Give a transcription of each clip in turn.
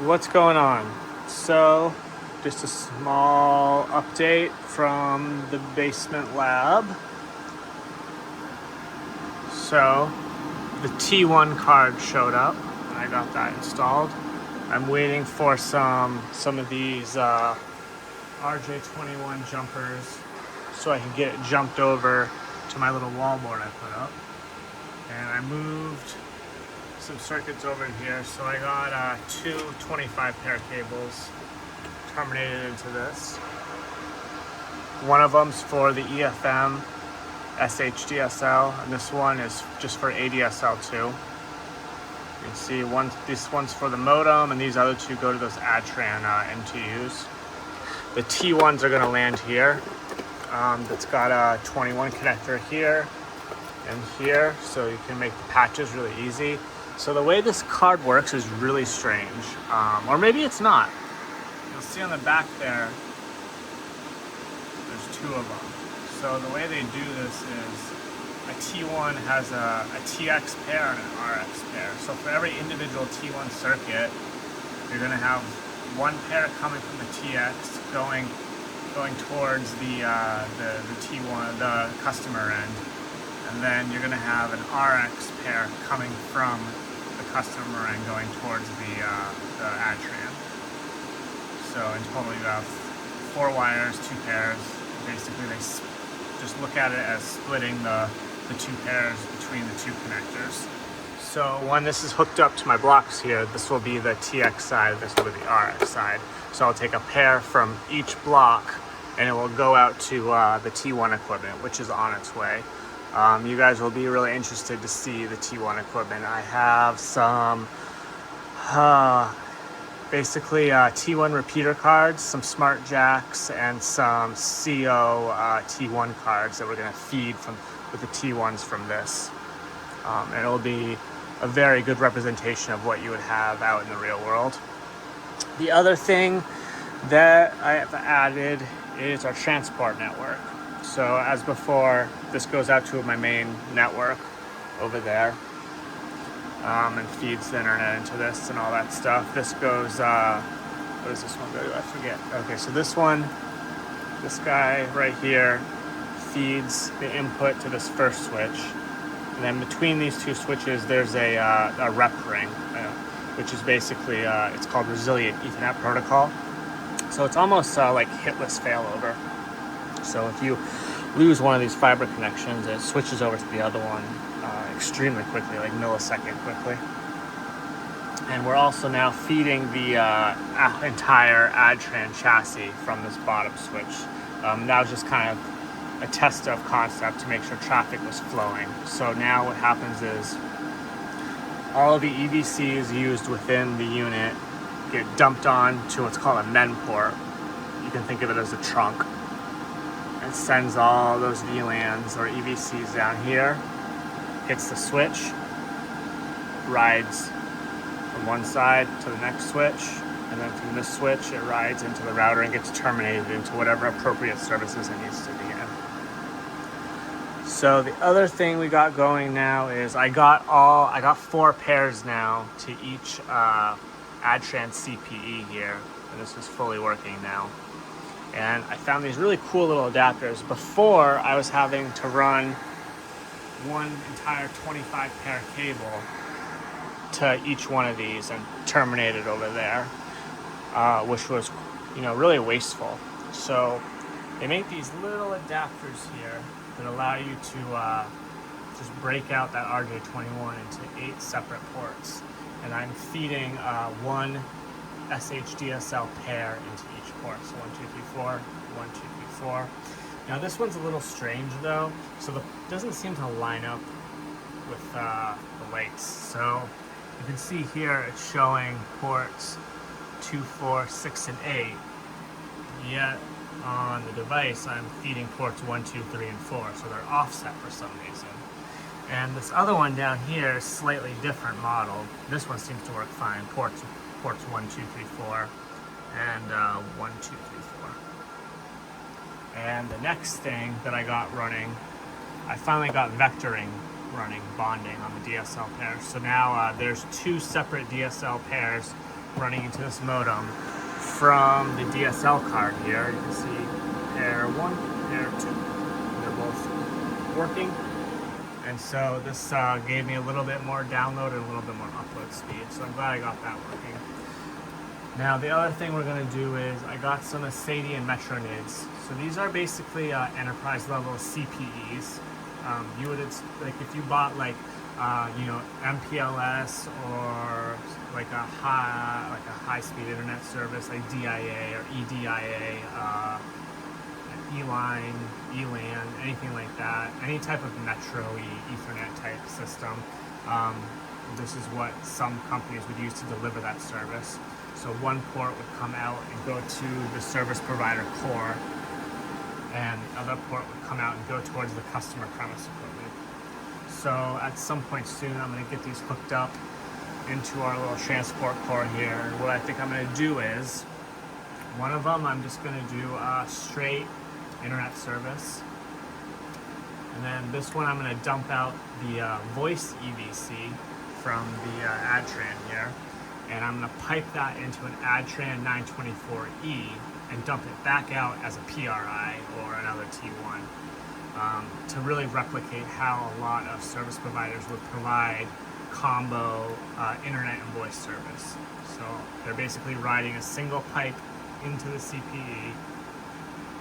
What's going on? So, just a small update from the basement lab. So, the T1 card showed up, and I got that installed. I'm waiting for some of these RJ21 jumpers so I can get it jumped over to my little wallboard I put up. And I moved some circuits over here, so I got two 25 pair cables terminated into this. One of them's for the EFM SHDSL, and this one is just for ADSL too. You can see this one's for the modem, and these other two go to those Adtran MTUs. The T1s are going to land here. That's got a 21 connector here and here, so you can make the patches really easy. So the way this card works is really strange, or maybe it's not. You'll see on the back there, there's two of them. So the way they do this is a T1 has a TX pair and an RX pair. So for every individual T1 circuit, you're going to have one pair coming from the TX going towards the T1, the customer end. And then you're going to have an RX pair coming from the customer end going towards the Adtran. So in total you have 4 wires, 2 pairs. Basically they just look at it as splitting the 2 pairs between the 2 connectors. So when this is hooked up to my blocks here, this will be the TX side, this will be the RX side. So I'll take a pair from each block and it will go out to the T1 equipment, which is on its way. You guys will be really interested to see the T1 equipment. I have some basically T1 repeater cards, some smart jacks, and some CO T1 cards that we're going to feed with the T1s from this. And it'll be a very good representation of what you would have out in the real world. The other thing that I have added is our transport network. So as before, this goes out to my main network over there and feeds the internet into this and all that stuff. This goes, what does this one go to? I forget. Okay, so this guy right here feeds the input to this first switch. And then between these 2 switches, there's a rep ring, which is basically, it's called Resilient Ethernet Protocol. So it's almost like hitless failover. So if you lose one of these fiber connections, it switches over to the other one extremely quickly, like millisecond quickly. And we're also now feeding the entire Adtran chassis from this bottom switch. That was just kind of a test of concept to make sure traffic was flowing. So now what happens is all of the EVCs used within the unit get dumped on to what's called a MEN port. You can think of it as a trunk. It sends all those VLANs or EVCs down here, hits the switch, rides from one side to the next switch, and then from this switch it rides into the router and gets terminated into whatever appropriate services it needs to be in. So the other thing we got going now is I got 4 pairs now to each Adtran CPE here, and this is fully working now. And I found these really cool little adapters. Before, I was having to run one entire 25 pair cable to each one of these and terminate it over there, which was, really wasteful. So they make these little adapters here that allow you to just break out that RJ21 into 8 separate ports. And I'm feeding one SHDSL pair into each port. So 1, 2, 3, 4, 1, 2, 3, 4. Now this one's a little strange though, so it doesn't seem to line up with the lights. So you can see here it's showing ports 2, 4, 6, and 8. Yet on the device I'm feeding ports 1, 2, 3, and 4. So they're offset for some reason. And this other one down here is slightly different model. This one seems to work fine. Ports 1, 2, 3, 4, and 1, 2, 3, 4. And the next thing that I got running, I finally got vectoring running, bonding on the DSL pairs. So now there's 2 separate DSL pairs running into this modem from the DSL card here. You can see pair 1, pair 2. They're both working. And so this gave me a little bit more download and a little bit more upload speed. So I'm glad I got that working. Now the other thing we're going to do is I got some Asadi and Metro NIDs. So these are basically enterprise level CPEs. You would, like if you bought like you know, MPLS or like a high speed internet service like DIA or EDIA, E-Line, ELAN, anything like that, any type of Metro-y Ethernet type system. This is what some companies would use to deliver that service. So one port would come out and go to the service provider core, and the other port would come out and go towards the customer premise equipment. So at some point soon, I'm going to get these hooked up into our little transport core here. And what I think I'm going to do is, one of them I'm just going to do a straight internet service. And then this one I'm going to dump out the voice EVC from the Adtran here. And I'm going to pipe that into an Adtran 924E and dump it back out as a PRI or another T1 to really replicate how a lot of service providers would provide combo internet and voice service. So they're basically riding a single pipe into the CPE,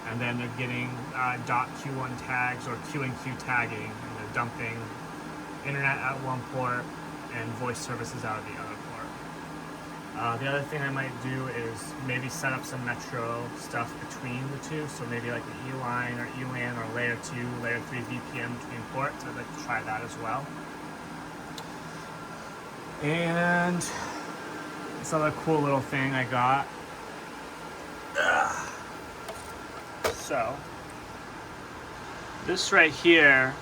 and then they're getting .Q1 tags or Q and Q tagging, and they're dumping internet at one port and voice services out of the other port. The other thing I might do is maybe set up some Metro stuff between the two, so maybe like an E-Line or ELAN or layer 2, layer 3 VPN between ports. I'd like to try that as well. And this other cool little thing I got. So this right here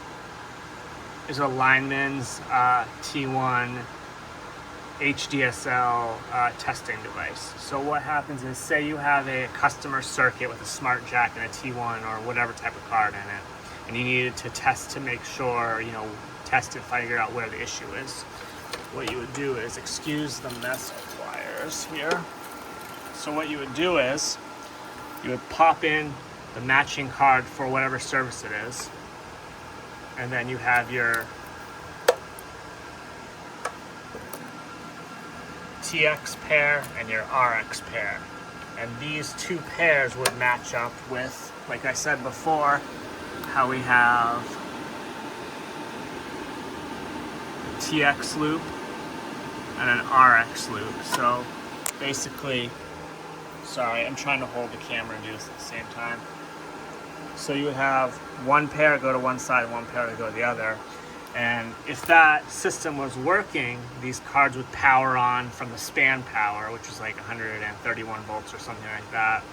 is a Lineman's T1 HDSL testing device. So what happens is, say you have a customer circuit with a smart jack and a T1 or whatever type of card in it, and you needed to test to make sure, you know, test and figure out where the issue is. What you would do is, excuse the mess of wires here. So what you would do is, you would pop in the matching card for whatever service it is, and then you have your TX pair and your RX pair. And these two pairs would match up with, like I said before, how we have a TX loop and an RX loop. So basically, sorry, I'm trying to hold the camera and do this at the same time. So you would have one pair go to one side, one pair to go to the other. And if that system was working, these cards would power on from the span power, which was like 131 volts or something like that.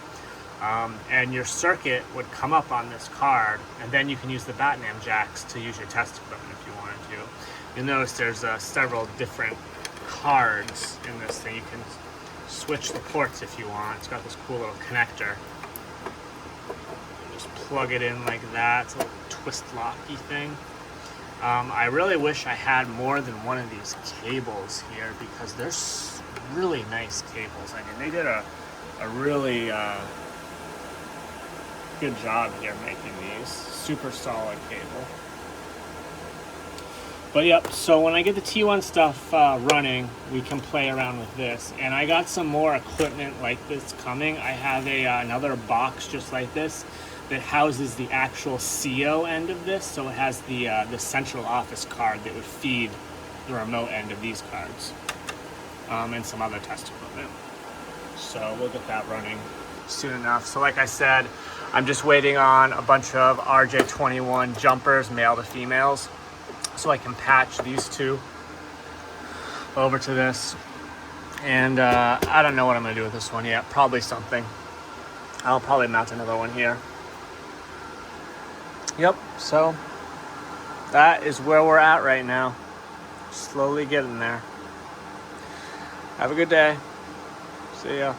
And your circuit would come up on this card, and then you can use the BATNAM jacks to use your test equipment if you wanted to. You'll notice there's several different cards in this thing. You can switch the ports if you want. It's got this cool little connector. Just plug it in like that. It's a little twist locky thing. I really wish I had more than one of these cables here, because they're really nice cables. I mean, they did a really good job here making these. Super solid cable. But yep, so when I get the T1 stuff running, we can play around with this. And I got some more equipment like this coming. I have another box just like this that houses the actual CO end of this, so it has the central office card that would feed the remote end of these cards, and some other test equipment. So we'll get that running soon enough. So like I said, I'm just waiting on a bunch of RJ21 jumpers, male to females, so I can patch these two over to this. And I don't know what I'm gonna do with this one yet. Probably something. I'll probably mount another one here. Yep, so that is where we're at right now. Slowly getting there. Have a good day. See ya.